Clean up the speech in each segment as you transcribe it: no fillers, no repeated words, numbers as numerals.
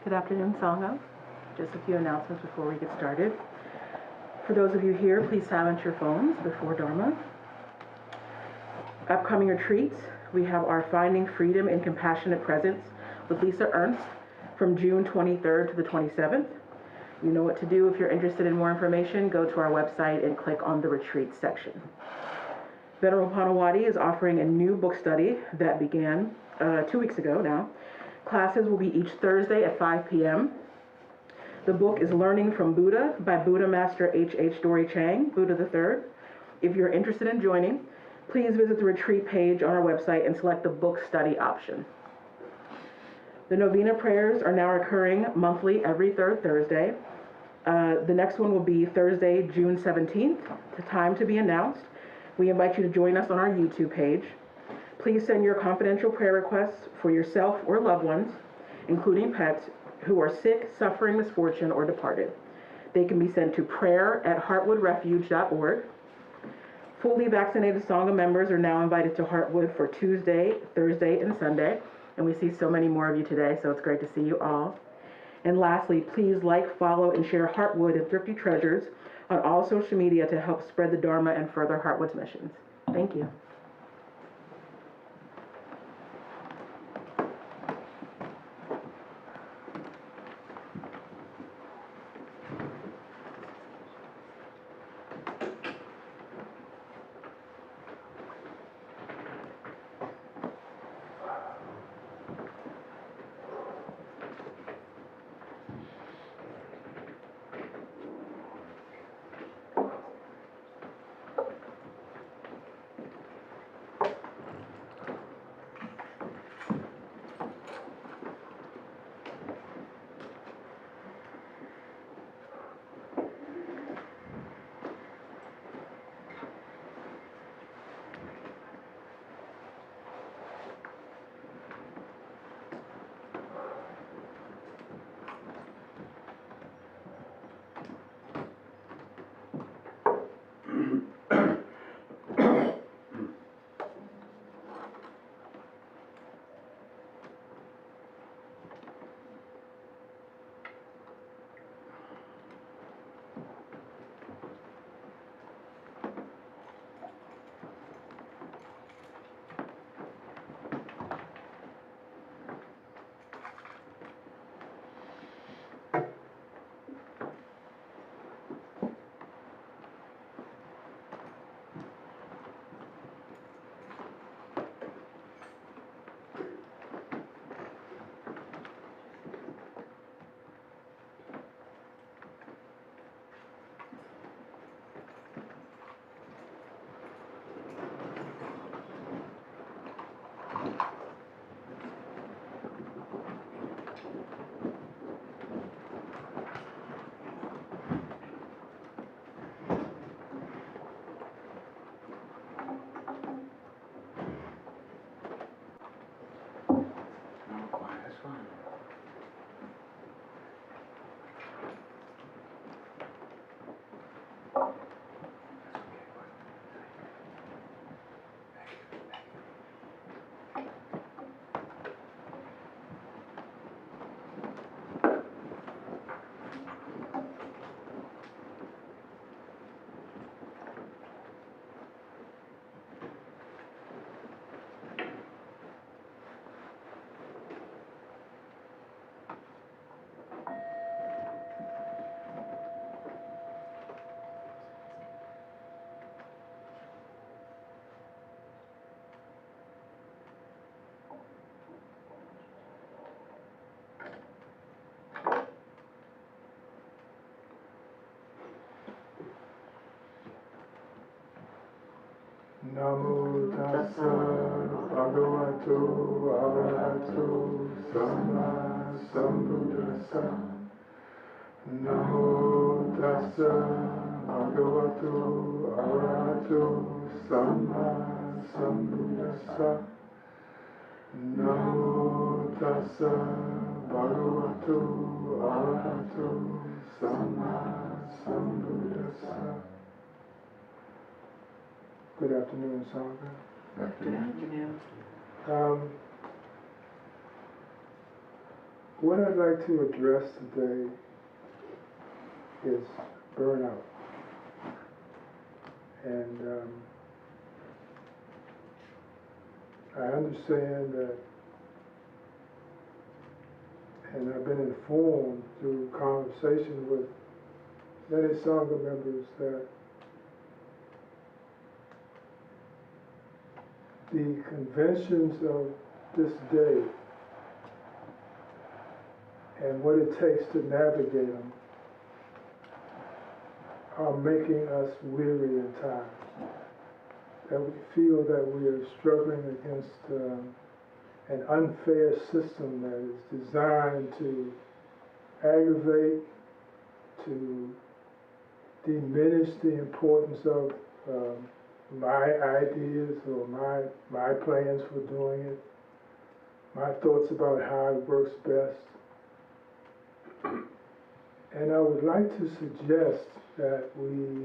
Good afternoon, Sangha. Just a few announcements before we get started. For those of you here, please silence your phones before Dharma. Upcoming retreats, we have our Finding Freedom in Compassionate Presence with Lisa Ernst from June 23rd to the 27th. You know what to do if you're interested in more information. Go to our website and click on the retreat section. Venerable Panawati is offering a new book study that began 2 weeks ago now. Classes will be each Thursday at 5 p.m. The book is Learning from Buddha by Buddha Master H.H. Dory Chang, Buddha III. If you're interested in joining, please visit the retreat page on our website and select the book study option. The Novena prayers are now occurring monthly every third Thursday. The next one will be Thursday, June 17th, the time to be announced. We invite you to join us on our YouTube page. Please send your confidential prayer requests for yourself or loved ones, including pets, who are sick, suffering misfortune, or departed. They can be sent to prayer@heartwoodrefuge.org. Fully vaccinated Sangha members are now invited to Heartwood for Tuesday, Thursday, and Sunday. And we see so many more of you today, so it's great to see you all. And lastly, please like, follow, and share Heartwood and Thrifty Treasures on all social media to help spread the Dharma and further Heartwood's missions. Thank you. Namo tassa bhagavato arahato samma sambuddhassa. Namo tassa bhagavato arahato samma sambuddhassa. Namo tassa bhagavato arahato samma sambuddhassa. Good afternoon, Sangha. Good afternoon. What I'd like to address today is burnout. And I understand that, and I've been informed through conversation with many Sangha members that the conventions of this day and what it takes to navigate them are making us weary and tired. That we feel that we are struggling against an unfair system that is designed to aggravate, to diminish the importance of my ideas or my plans for doing it, my thoughts about how it works best. And I would like to suggest that we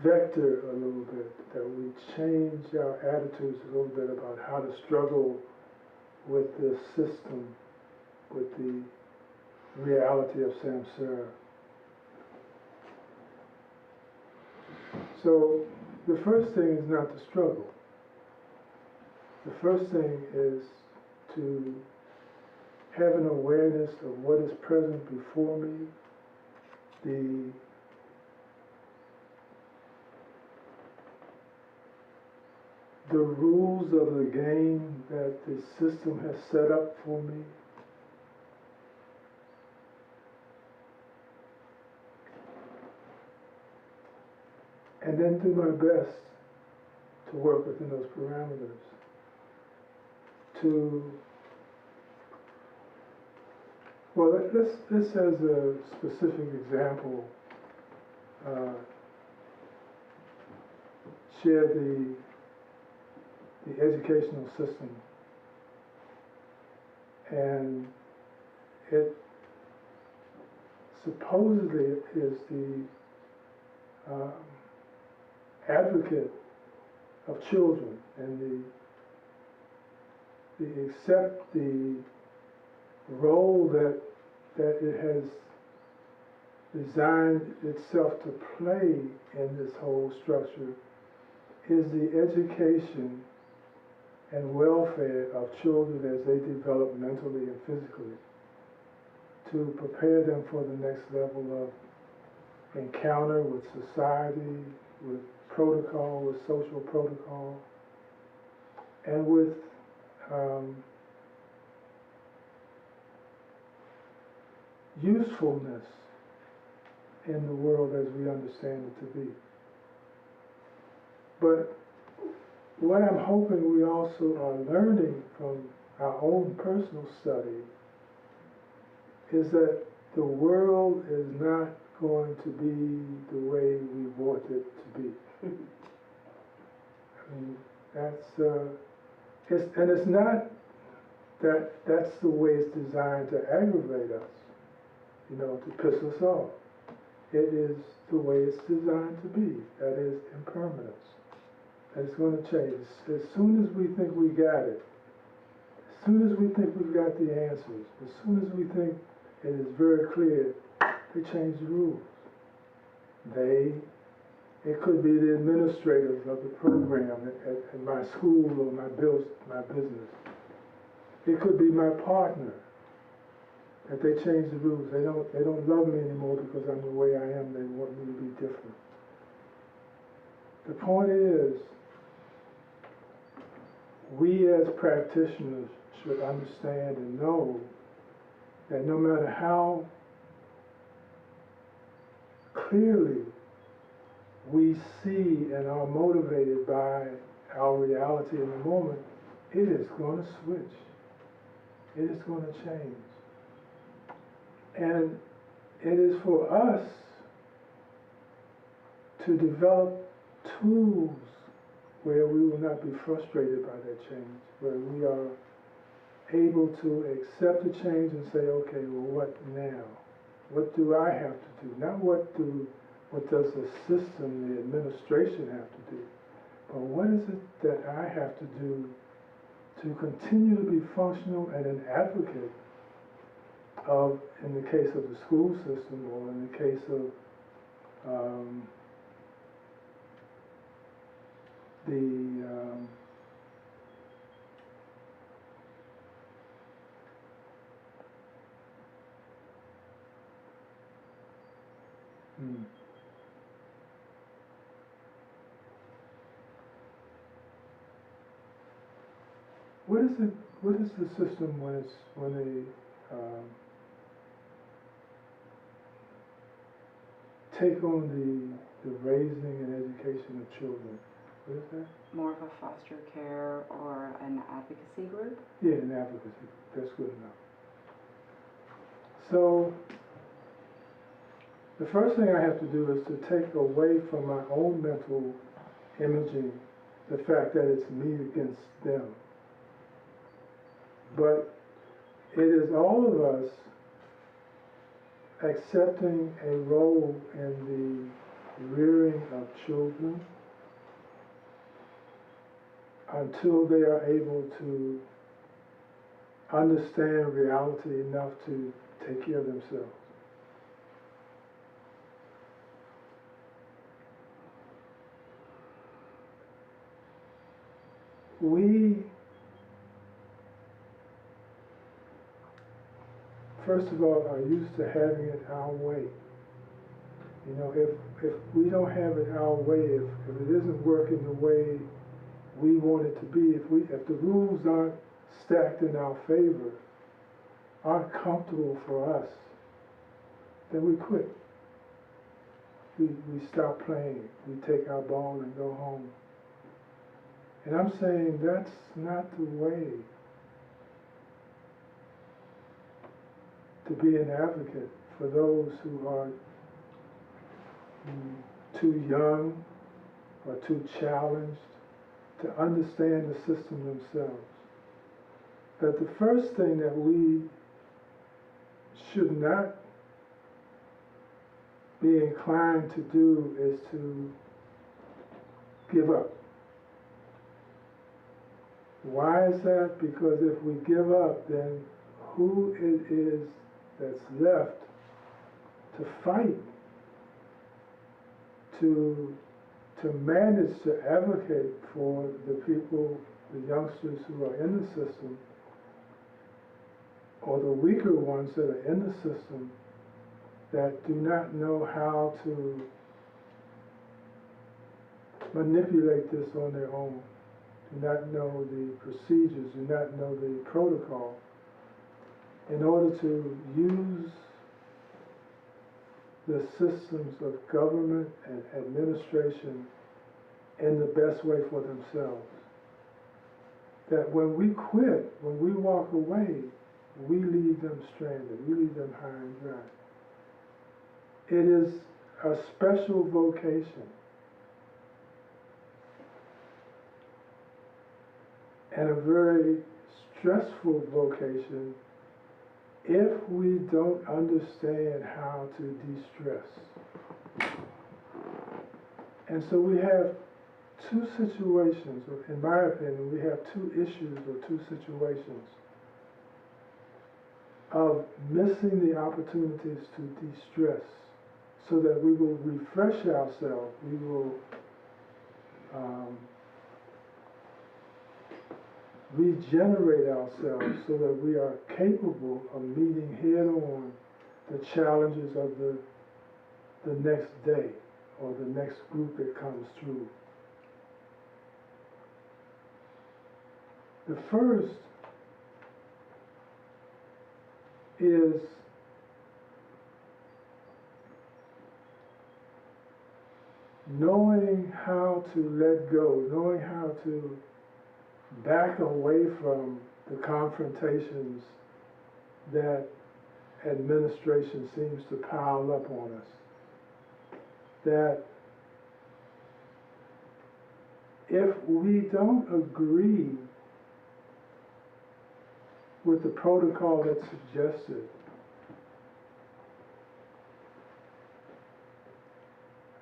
vector a little bit, that we change our attitudes a little bit about how to struggle with the system, with the reality of samsara. So the first thing is not to struggle. The first thing is to have an awareness of what is present before me, the rules of the game that the system has set up for me. And then do my best to work within those parameters. Let's as a specific example, share the educational system. And it supposedly is the advocate of children and the role that it has designed itself to play in this whole structure is the education and welfare of children as they develop mentally and physically, to prepare them for the next level of encounter with society, with protocol, with social protocol, and with usefulness in the world as we understand it to be. But what I'm hoping we also are learning from our own personal study is that the world is not going to be the way we want it to be. I mean, it's not that's the way it's designed to aggravate us, to piss us off. It is the way it's designed to be. That is impermanence. And it's going to change. As soon as we think we got it, as soon as we think we've got the answers, as soon as we think it is very clear, they change the rules. It could be the administrators of the program at my school or my business. It could be my partner, that they change the rules. They don't love me anymore because I'm the way I am. They want me to be different. The point is, we as practitioners should understand and know that no matter how clearly we see and are motivated by our reality in the moment, it is going to switch. It is going to change. And it is for us to develop tools where we will not be frustrated by that change, where we are able to accept the change and say, okay, well, what now? What do I have to do? Not what does the system, the administration have to do, but what is it that I have to do to continue to be functional and an advocate of, in the case of the school system, or in the case of the what is the system when they take on the raising and education of children? What is that? More of a foster care or an advocacy group? Yeah, an advocacy. That's good enough. So the first thing I have to do is to take away from my own mental imaging the fact that it's me against them. But it is all of us accepting a role in the rearing of children until they are able to understand reality enough to take care of themselves. We, first of all, are used to having it our way. You know, if we don't have it our way, if it isn't working the way we want it to be, if the rules aren't stacked in our favor, aren't comfortable for us, then we quit. We stop playing. We take our ball and go home. And I'm saying that's not the way to be an advocate for those who are too young or too challenged to understand the system themselves. That the first thing that we should not be inclined to do is to give up. Why is that? Because if we give up, then who it is that's left to fight, to manage to advocate for the people, the youngsters who are in the system, or the weaker ones that are in the system that do not know how to manipulate this on their own, do not know the procedures, do not know the protocol, in order to use the systems of government and administration in the best way for themselves. That when we quit, when we walk away, we leave them stranded, we leave them high and dry. It is a special vocation. And a very stressful vocation if we don't understand how to de-stress. And so we have two situations, or in my opinion, we have two issues or two situations of missing the opportunities to de-stress so that we will refresh ourselves, we will regenerate ourselves so that we are capable of meeting head-on the challenges of the next day or the next group that comes through. The first is knowing how to let go, knowing how to back away from the confrontations that administration seems to pile up on us. That if we don't agree with the protocol that's suggested,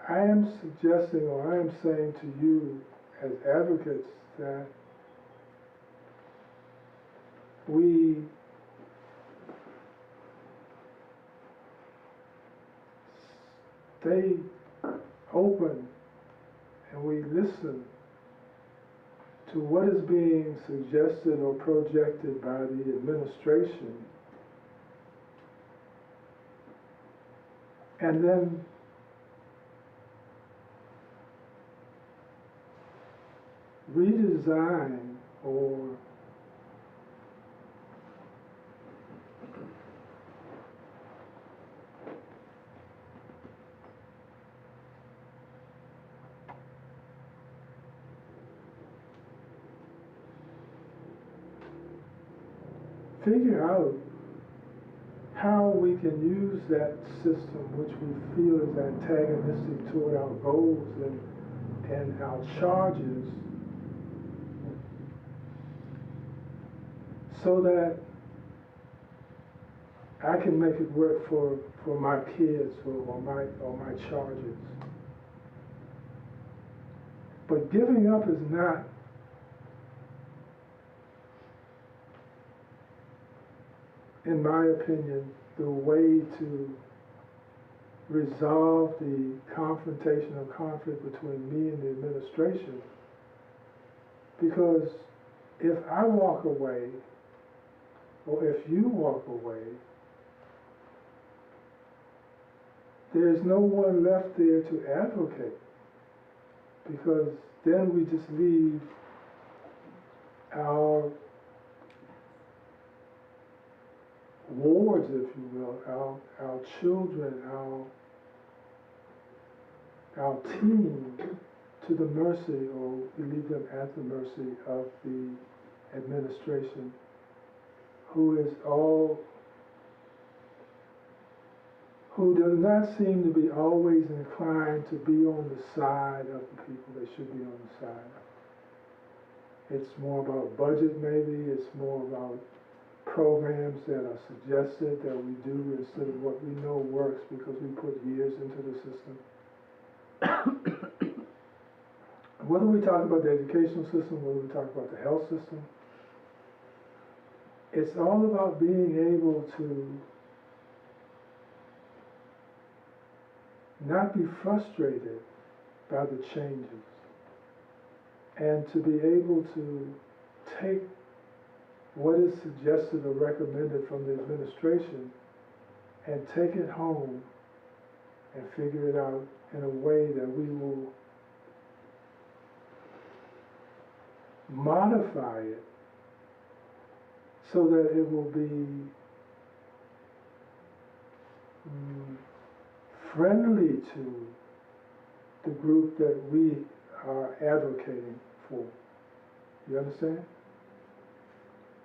I am suggesting, or I am saying to you as advocates, that we stay open and we listen to what is being suggested or projected by the administration, and then redesign or figure out how we can use that system which we feel is antagonistic toward our goals and our charges, so that I can make it work for my kids or my charges. But giving up is not in my opinion, the way to resolve the confrontation or conflict between me and the administration. Because if I walk away, or if you walk away, there's no one left there to advocate. Because then we just leave our wards, if you will, our children, our team to the mercy, or we leave them at the mercy of the administration, who does not seem to be always inclined to be on the side of the people they should be on the side of. It's more about budget maybe, it's more about programs that are suggested that we do instead of what we know works because we put years into the system. Whether we talk about the educational system, whether we talk about the health system, it's all about being able to not be frustrated by the changes and to be able to take what is suggested or recommended from the administration and take it home and figure it out in a way that we will modify it so that it will be friendly to the group that we are advocating for. You understand?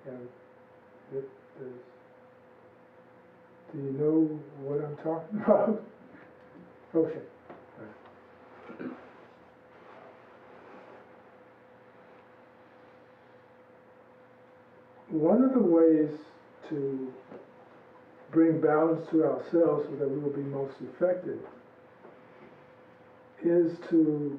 And do you know what I'm talking about? Okay. One of the ways to bring balance to ourselves so that we will be most effective is to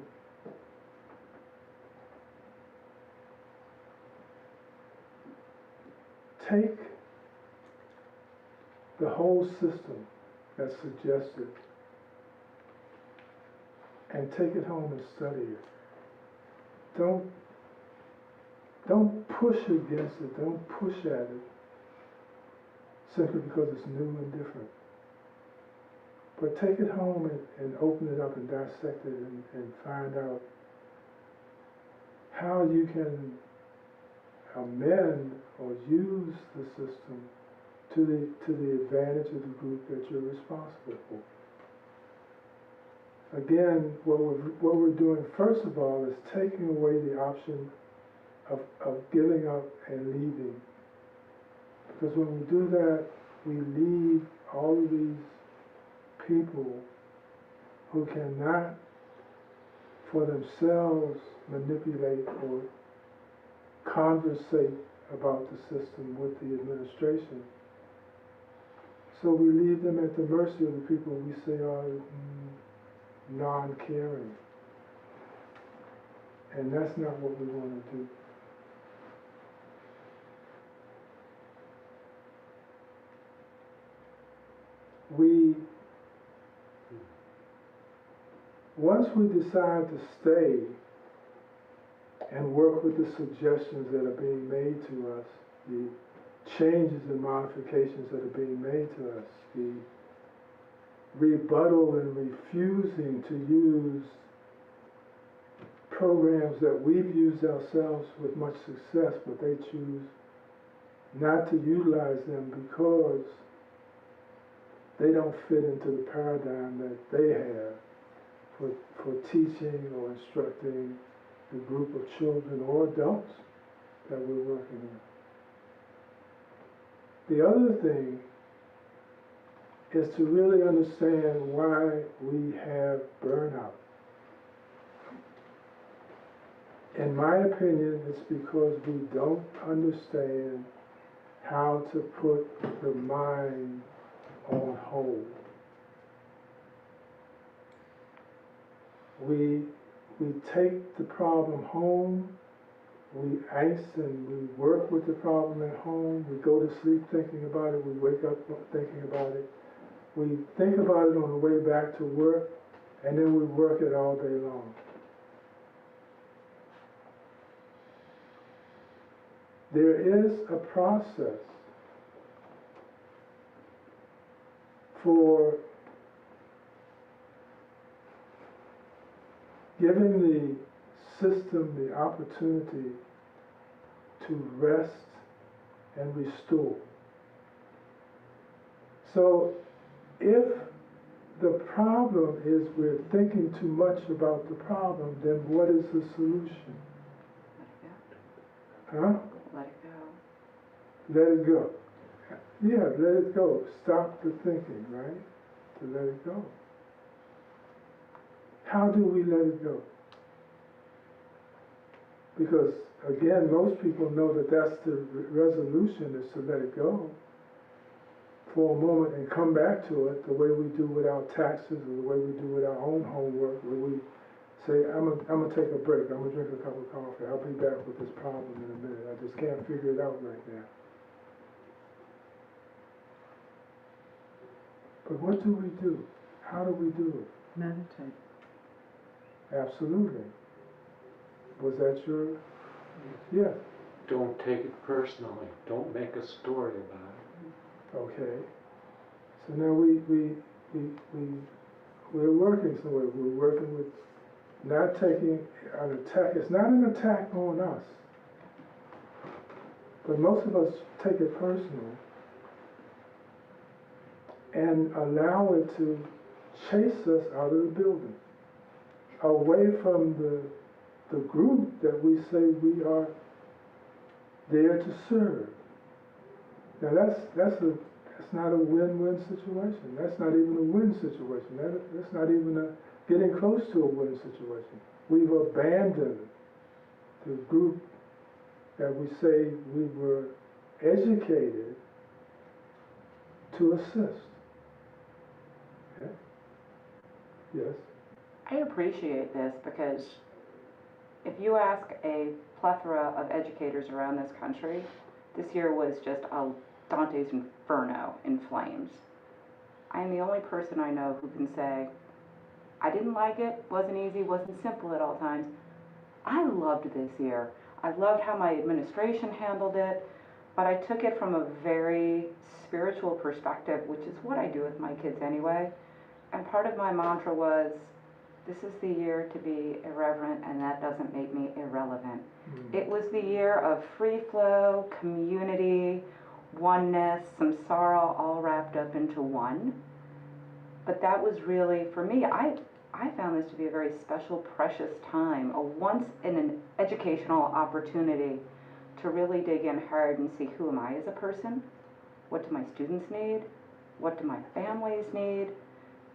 take the whole system that's suggested and take it home and study it. Don't push against it, don't push at it simply because it's new and different. But take it home and open it up and dissect it and find out how you can amend or use the system to the advantage of the group that you're responsible for. Again, what we're doing first of all is taking away the option of giving up and leaving. Because when we do that, we leave all of these people who cannot for themselves manipulate or conversate about the system with the administration. So we leave them at the mercy of the people we say are non-caring. And that's not what we want to do. once we decide to stay and work with the suggestions that are being made to us, the changes and modifications that are being made to us, the rebuttal and refusing to use programs that we've used ourselves with much success, but they choose not to utilize them because they don't fit into the paradigm that they have for teaching or instructing the group of children or adults that we're working with. The other thing is to really understand why we have burnout. In my opinion, it's because we don't understand how to put the mind on hold. We take the problem home, we angst and we work with the problem at home, we go to sleep thinking about it, we wake up thinking about it, we think about it on the way back to work, and then we work it all day long. There is a process for giving the system the opportunity to rest and restore. So if the problem is we're thinking too much about the problem, then what is the solution? Huh? Let it go. Let it go. Yeah, let it go. Stop the thinking, right? To let it go. How do we let it go? Because, again, most people know that that's the resolution, is to let it go for a moment and come back to it the way we do with our taxes or the way we do with our own homework, where we say, I'm gonna take a break, I'm gonna drink a cup of coffee, I'll be back with this problem in a minute, I just can't figure it out right now. But what do we do? How do we do it? Meditate. Absolutely. Was that your, yeah, Don't take it personally. Don't make a story about it. okay. So now we're working somewhere, we're working with not taking an attack, it's not an attack on us. But most of us take it personally and allow it to chase us out of the building, away from the group that we say we are there to serve. Now that's not a win-win situation. That's not even a win situation. That's not even getting close to a win situation. We've abandoned the group that we say we were educated to assist. Okay? Yes? I appreciate this because if you ask a plethora of educators around this country, this year was just a Dante's Inferno in flames. I am the only person I know who can say, I didn't like it, wasn't easy, wasn't simple at all times. I loved this year. I loved how my administration handled it, but I took it from a very spiritual perspective, which is what I do with my kids anyway. And part of my mantra was, this is the year to be irreverent, and that doesn't make me irrelevant. It was the year of free flow, community, oneness, samsara, all wrapped up into one. But that was really, for me, I found this to be a very special, precious time, a once in an educational opportunity to really dig in hard and see, who am I as a person? What do my students need? What do my families need?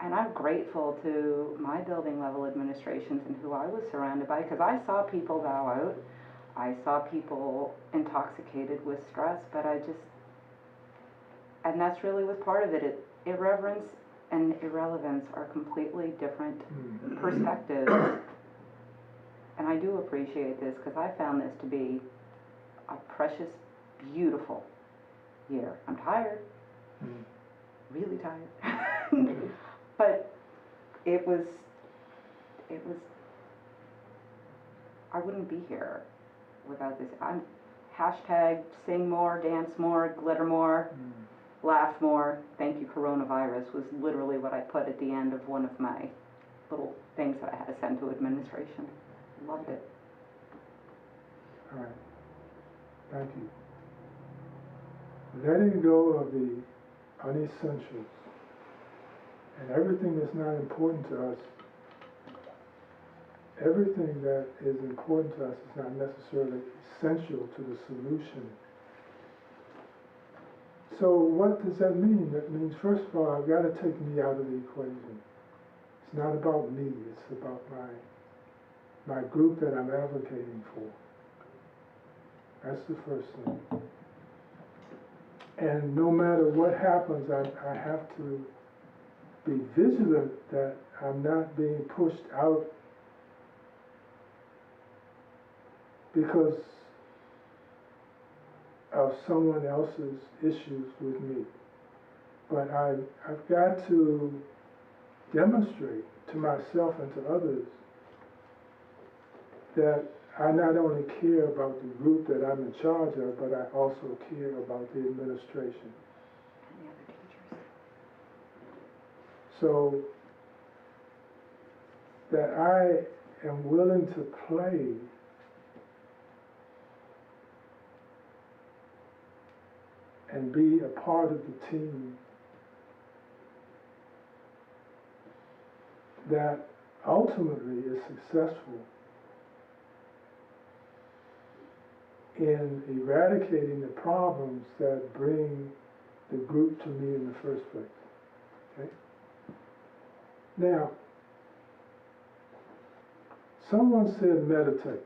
And I'm grateful to my building level administrations and who I was surrounded by, because I saw people bow out. I saw people intoxicated with stress, but and that's really was part of it. Irreverence and irrelevance are completely different perspectives. And I do appreciate this because I found this to be a precious, beautiful year. I'm tired, really tired. But it was, I wouldn't be here without this. Hashtag sing more, dance more, glitter more, laugh more. Thank you, coronavirus, was literally what I put at the end of one of my little things that I had to send to administration. Loved it. All right. Thank you. Letting go of the unessentials and everything that's not important to us. Everything that is important to us is not necessarily essential to the solution. So what does that mean? That means, first of all, I've got to take me out of the equation. It's not about me, it's about my group that I'm advocating for. That's the first thing. And no matter what happens, I have to be vigilant that I'm not being pushed out because of someone else's issues with me. But I've got to demonstrate to myself and to others that I not only care about the group that I'm in charge of, but I also care about the administration. And the other teachers. So that I am willing to play and be a part of the team that ultimately is successful in eradicating the problems that bring the group to me in the first place. Okay? Now, someone said meditate,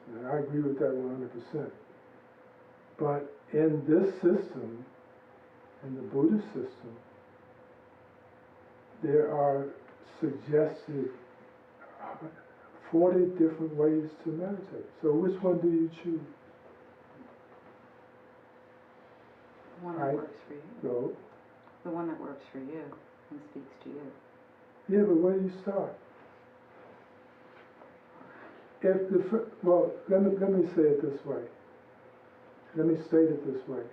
and I agree with that 100%. But in this system, in the Buddhist system, there are suggested 40 different ways to meditate. So which one do you choose? The one that works for you. Go. The one that works for you and speaks to you. Yeah, but where do you start? If well, let me say it this way. Let me state it this way.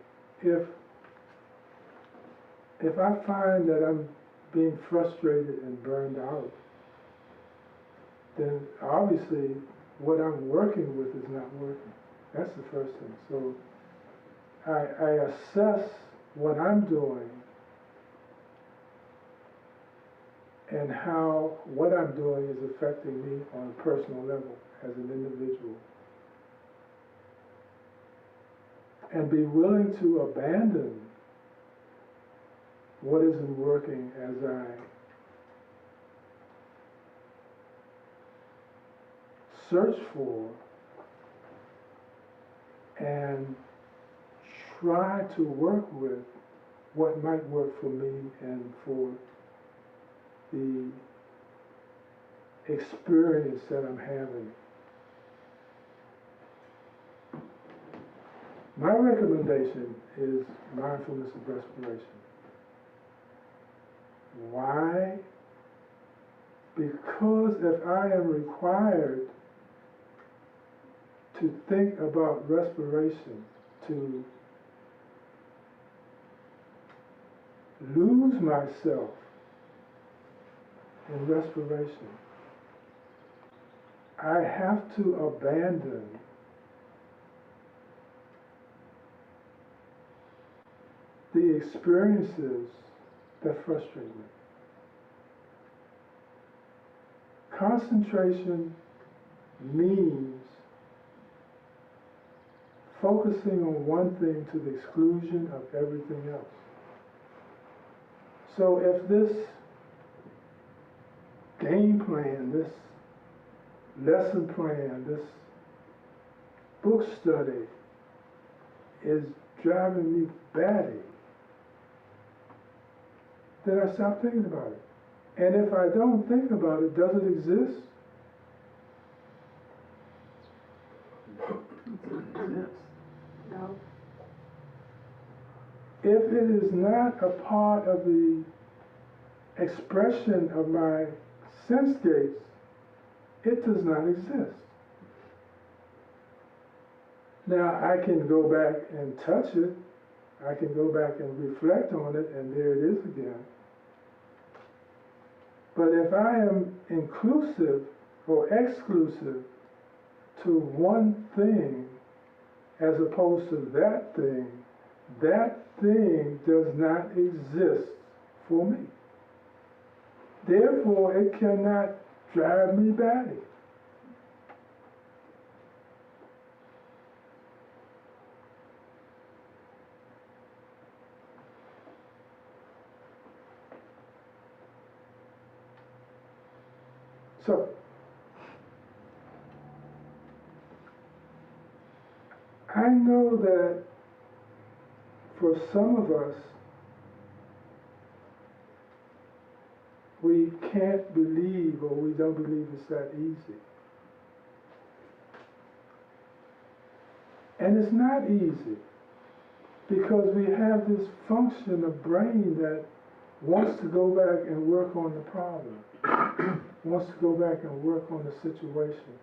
If I find that I'm being frustrated and burned out, then obviously what I'm working with is not working. That's the first thing. So I assess what I'm doing and how what I'm doing is affecting me on a personal level as an individual. And be willing to abandon what isn't working as I search for and try to work with what might work for me and for the experience that I'm having. My recommendation is mindfulness of respiration. Why? Because if I am required to think about respiration, to lose myself in respiration, I have to abandon the experiences that frustrate me. Concentration means focusing on one thing to the exclusion of everything else. So if this game plan, this lesson plan, this book study is driving me batty, then I stop thinking about it. And if I don't think about it, does it exist? No. if it is not a part of the expression of my sense gates, it does not exist. Now, I can go back and touch it, I can go back and reflect on it, and there it is again. But if I am inclusive or exclusive to one thing as opposed to that thing does not exist for me. Therefore, it cannot drive me batty. So, I know that for some of us, we can't believe, or we don't believe it's that easy. And it's not easy, because we have this function of brain that wants to go back and work on the problem, wants to go back and work on the situation,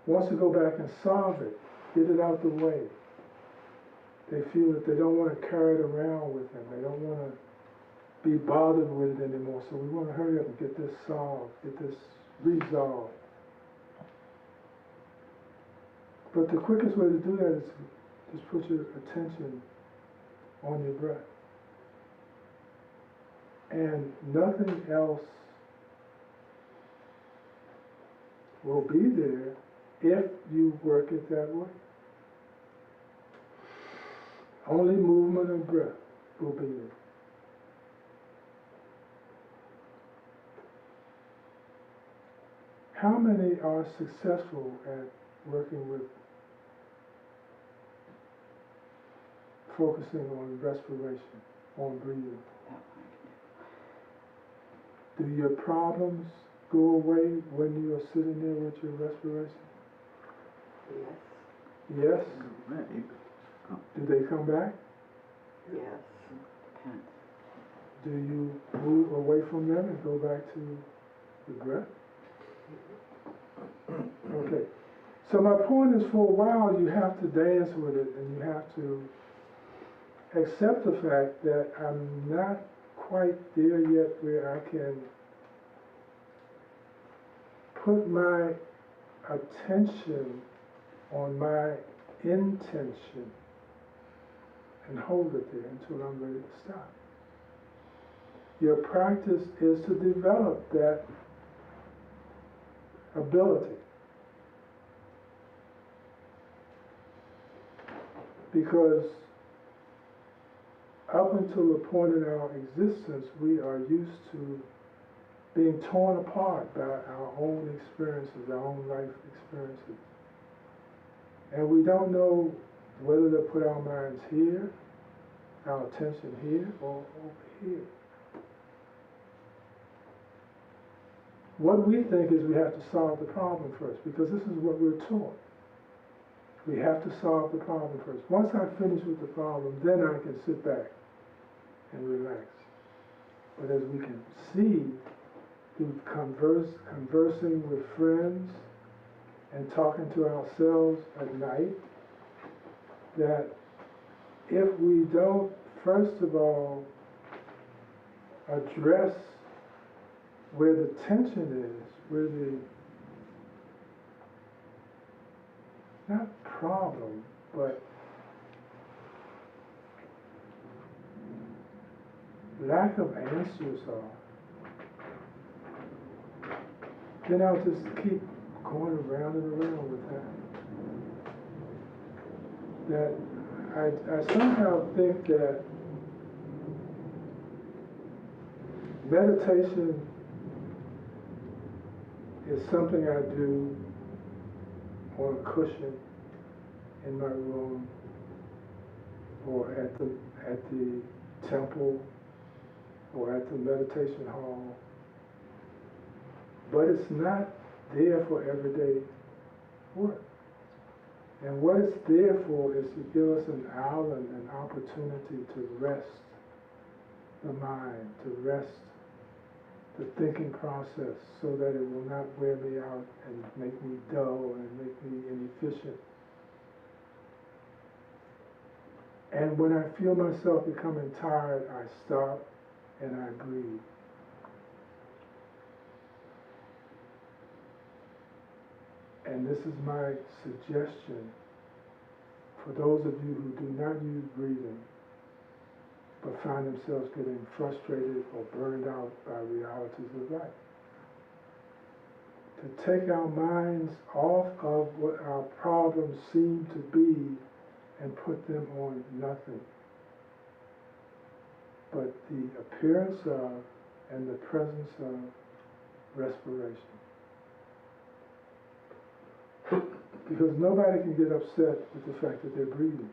wants to go back and solve it, get it out the way. They feel that they don't want to carry it around with them. They don't want to be bothered with it anymore. So we want to hurry up and get this solved, get this resolved. But the quickest way to do that is to just put your attention on your breath. And nothing else will be there if you work it that way. Only movement of breath will be there. How many are successful at working with focusing on respiration, on breathing? Do your problems go away when you are sitting there with your respiration? Yes. Yes? Right. Do they come back? Yes. Depends. Do you move away from them and go back to the breath? Okay. So my point is, for a while you have to dance with it, and you have to accept the fact that I'm not quite there yet where I can put my attention on my intention and hold it there until I'm ready to stop. Your practice is to develop that ability. Because up until the point in our existence, we are used to being torn apart by our own experiences, our own life experiences. And we don't know whether to put our minds here, our attention here, or over here. What we think is we have to solve the problem first, because this is what we're taught. We have to solve the problem first. Once I finish with the problem, then I can sit back and relax. But as we can see through conversing with friends and talking to ourselves at night, that if we don't, first of all, address where the tension is, where the, not problem, but lack of answers are, then I'll just keep going around and around with that. That I somehow think that meditation is something I do on a cushion in my room, or at the temple, or at the meditation hall. But it's not there for everyday work. And what it's there for is to give us an island, an opportunity to rest the mind, to rest the thinking process so that it will not wear me out and make me dull and make me inefficient. And when I feel myself becoming tired, I stop and I breathe. And this is my suggestion for those of you who do not use breathing, but find themselves getting frustrated or burned out by realities of life. To take our minds off of what our problems seem to be and put them on nothing but the appearance of and the presence of respiration. Because nobody can get upset with the fact that they're breathing.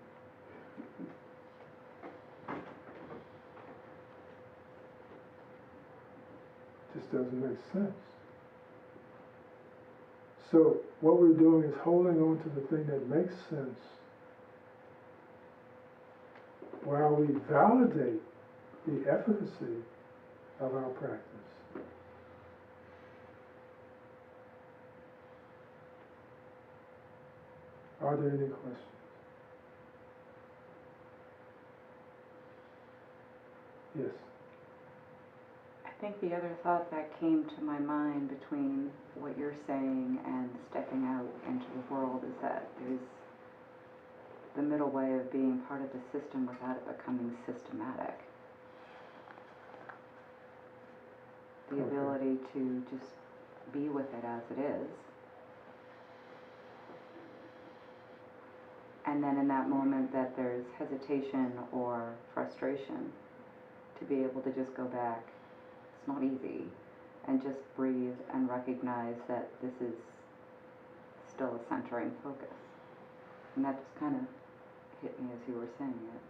Just doesn't make sense. So what we're doing is holding on to the thing that makes sense while we validate the efficacy of our practice. Are there any questions? Yes. I think the other thought that came to my mind between what you're saying and stepping out into the world is that there's the middle way of being part of the system without it becoming systematic. The ability to just be with it as it is. And then in that moment that there's hesitation or frustration, to be able to just go back, it's not easy, and just breathe and recognize that this is still a centering focus. And that just kind of hit me as you were saying it.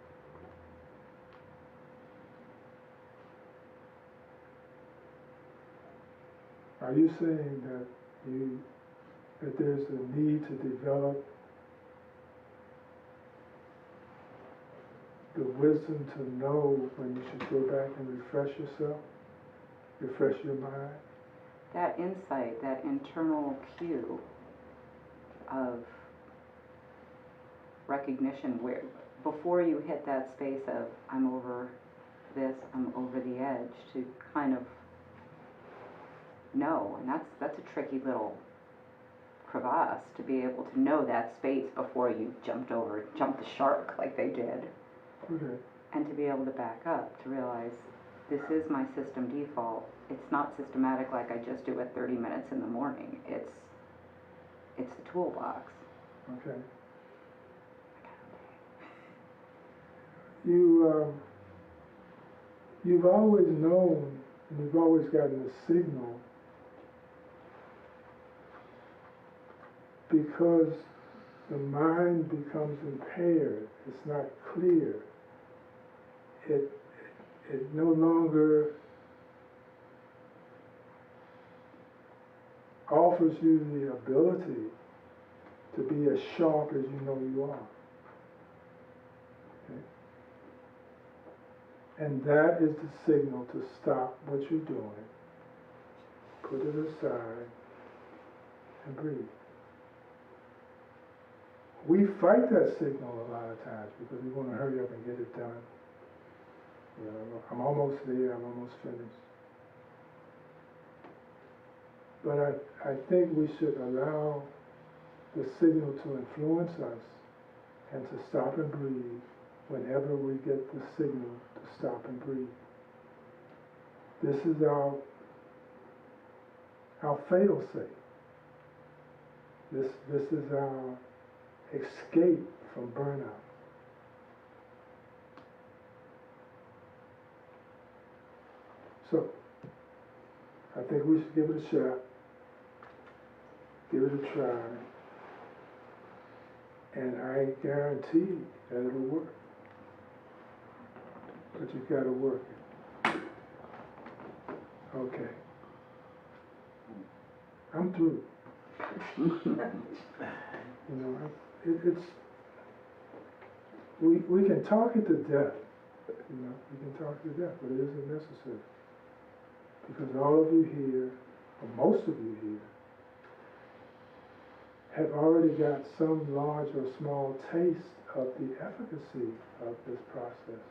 Are you saying that there's a need to develop the wisdom to know when you should go back and refresh yourself, refresh your mind? That insight, that internal cue of recognition where before you hit that space of I'm over this, I'm over the edge, to kind of know, and that's a tricky little crevasse to be able to know that space before you jumped the shark like they did. Okay. And to be able to back up, to realize this is my system default. It's not systematic like I just do it 30 minutes in the morning. It's the toolbox. Okay. You've always known, and you've always gotten a signal because the mind becomes impaired. It's not clear. It no longer offers you the ability to be as sharp as you know you are. Okay? And that is the signal to stop what you're doing, put it aside, and breathe. We fight that signal a lot of times because we want to hurry up and get it done. You know, I'm almost there, I'm almost finished. But I think we should allow the signal to influence us and to stop and breathe whenever we get the signal to stop and breathe. This is our fail-safe. This is our escape from burnout. So, I think we should give it a shot, give it a try, and I guarantee that it'll work. But you gotta work it. Okay. I'm through. You know, it's, we can talk it to death, you know, we can talk it to death, but it isn't necessary. Because all of you here, or most of you here, have already got some large or small taste of the efficacy of this process.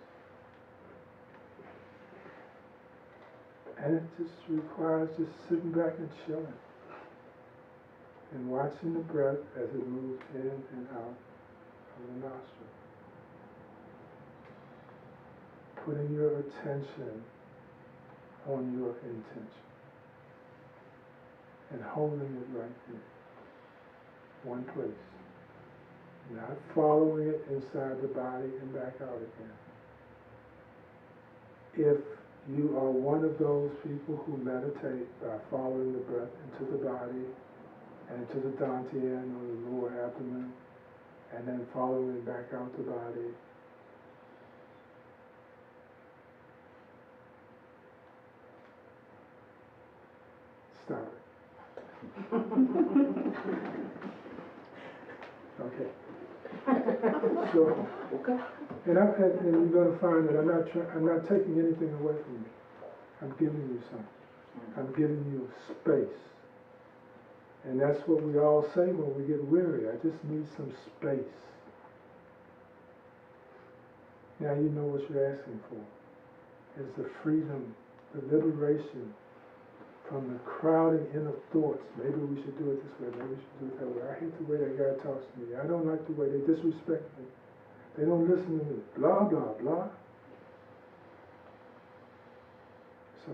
And it just requires just sitting back and chilling and watching the breath as it moves in and out of the nostril. Putting your attention on your intention and holding it right there, one place. Not following it inside the body and back out again. If you are one of those people who meditate by following the breath into the body and into the dantian or the lower abdomen, and then following it back out the body, stop it. Okay. So, and you're going to find that I'm not taking anything away from you. I'm giving you something. I'm giving you space. And that's what we all say when we get weary. I just need some space. Now you know what you're asking for. Is the freedom, the liberation from the crowding in of thoughts. Maybe we should do it this way, maybe we should do it that way. I hate the way that guy talks to me. I don't like the way they disrespect me. They don't listen to me. Blah, blah, blah. So,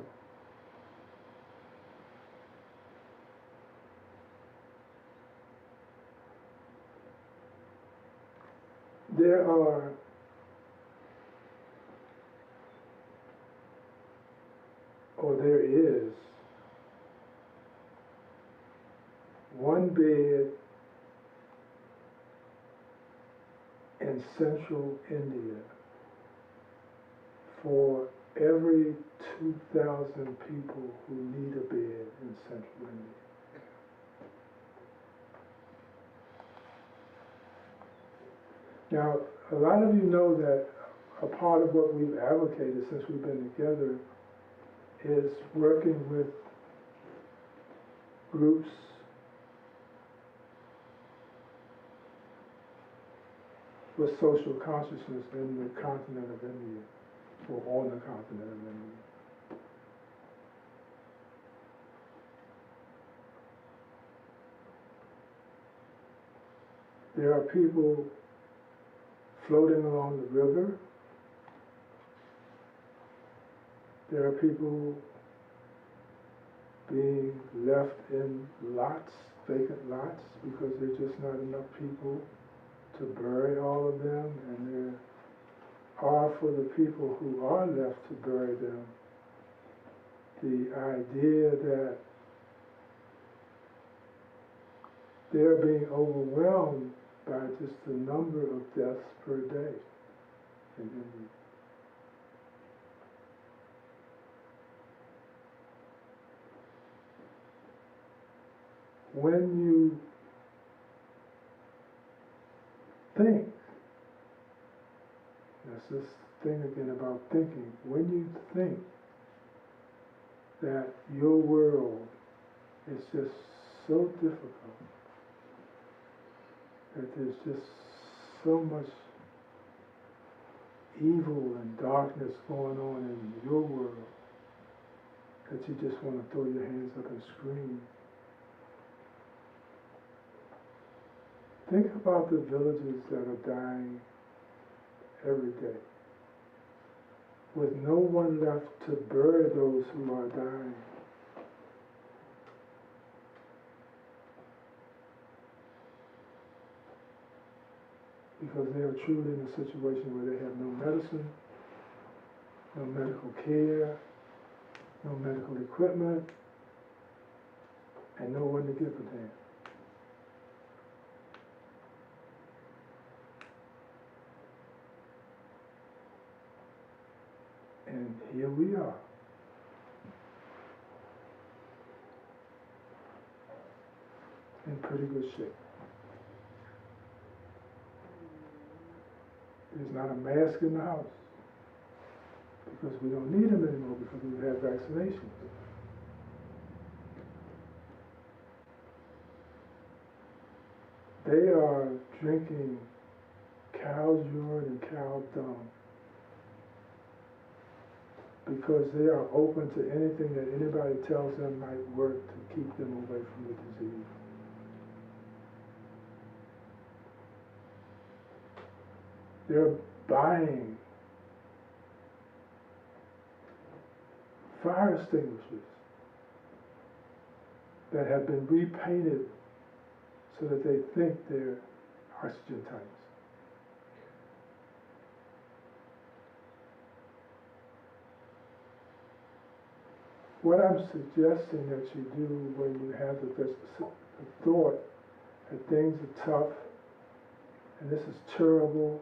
there is one bed in central India for every 2,000 people who need a bed in central India. Now, a lot of you know that a part of what we've advocated since we've been together is working with groups with social consciousness in the continent of India, or on the continent of India. There are people floating along the river. There are people being left in lots, vacant lots, because there's just not enough people to bury all of them, and there are, for the people who are left to bury them, the idea that they're being overwhelmed by just the number of deaths per day in India. When you think, that's this thing again about thinking, when you think that your world is just so difficult, that there's just so much evil and darkness going on in your world, that you just want to throw your hands up and scream. Think about the villages that are dying every day, with no one left to bury those who are dying. Because they are truly in a situation where they have no medicine, no medical care, no medical equipment, and no one to give a damn. And here we are. In pretty good shape. There's not a mask in the house because we don't need them anymore because we've had vaccinations. They are drinking cow's urine and cow dung because they are open to anything that anybody tells them might work to keep them away from the disease. They're buying fire extinguishers that have been repainted so that they think they're oxygen tanks. What I'm suggesting that you do when you have the thought that things are tough and this is terrible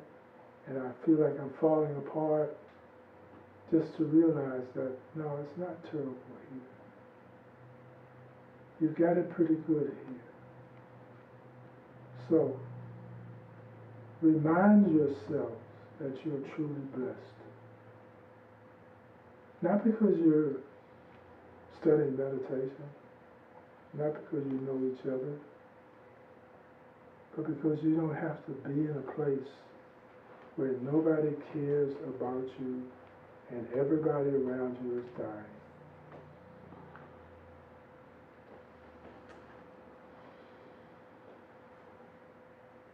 and I feel like I'm falling apart, just to realize that, no, it's not terrible here. You've got it pretty good here. So, remind yourself that you're truly blessed. Not because you're studying meditation, not because you know each other, but because you don't have to be in a place where nobody cares about you and everybody around you is dying.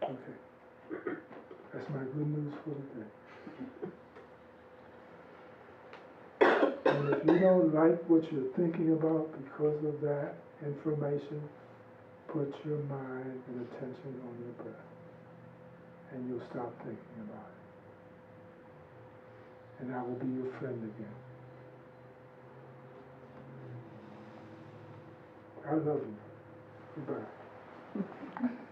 Okay, that's my good news for today. And if you don't like what you're thinking about because of that information, put your mind and attention on your breath, and you'll stop thinking about it. And I will be your friend again. I love you. Goodbye.